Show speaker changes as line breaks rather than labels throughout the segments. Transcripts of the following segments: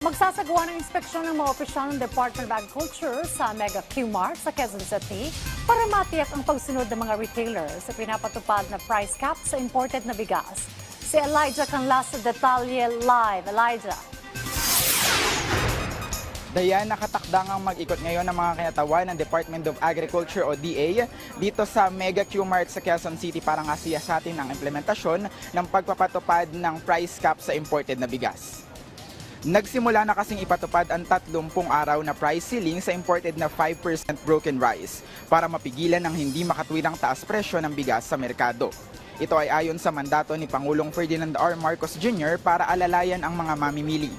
Magsasagawa ng inspeksyon ng mga opisyal ng Department of Agriculture sa Mega Q-Mart sa Quezon City para matiyak ang pagsunod ng mga retailers sa pinapatupad na price cap sa imported na bigas. Si Elijah Canlas sa Detalye Live. Elijah.
Dayan, nakatakdangang mag-ikot ngayon ng mga kinatawan ng Department of Agriculture o DA dito sa Mega Q-Mart sa Quezon City para nga siyasatin ang implementasyon ng pagpapatupad ng price cap sa imported na bigas. Nagsimula na kasing ipatupad ang 30 araw na price ceiling sa imported na 5% broken rice para mapigilan ang hindi makatwirang taas presyo ng bigas sa merkado. Ito ay ayon sa mandato ni Pangulong Ferdinand R. Marcos Jr. para alalayan ang mga mamimili.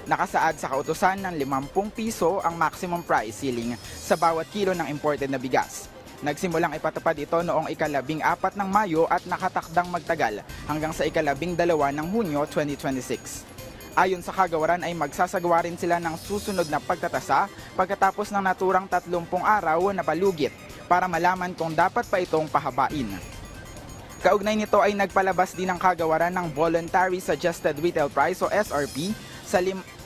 Nakasaad sa kautusan ng 50 piso ang maximum price ceiling sa bawat kilo ng imported na bigas. Nagsimulang ipatupad ito noong ika-14 ng Mayo at nakatakdang magtagal hanggang sa ika-12 ng Hunyo 2026. Ayon sa kagawaran ay magsasagawa rin sila ng susunod na pagtatasa pagkatapos ng naturang 30 araw na palugit para malaman kung dapat pa itong pahabain. Kaugnay nito ay nagpalabas din ang kagawaran ng Voluntary Suggested Retail Price o SRP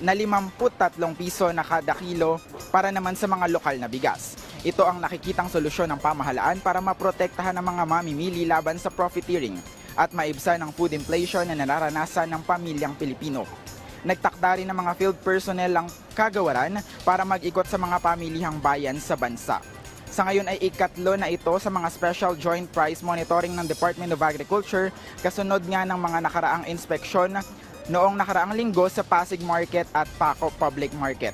na 53 piso na kada kilo para naman sa mga lokal na bigas. Ito ang nakikitang solusyon ng pamahalaan para maprotektahan ang mga mamimili laban sa profiteering at maibsan ang food inflation na nararanasan ng pamilyang Pilipino. Nagtakda rin ng mga field personnel ang kagawaran para mag-ikot sa mga pamilihang bayan sa bansa. Sa ngayon ay ikatlo na ito sa mga special joint price monitoring ng Department of Agriculture kasunod nga ng mga nakaraang inspeksyon noong nakaraang linggo sa Pasig Market at Paco Public Market.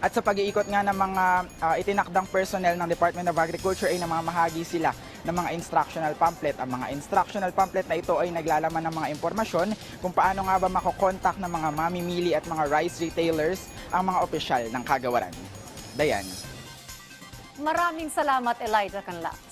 At sa pag-iikot nga ng mga itinakdang personnel ng Department of Agriculture ay namamahagi sila ng mga instructional pamphlet. Ang mga instructional pamphlet na ito ay naglalaman ng mga impormasyon kung paano nga ba makokontak ng mga mamimili at mga rice retailers ang mga opisyal ng kagawaran. Dayan.
Maraming salamat, Elijah Canlas.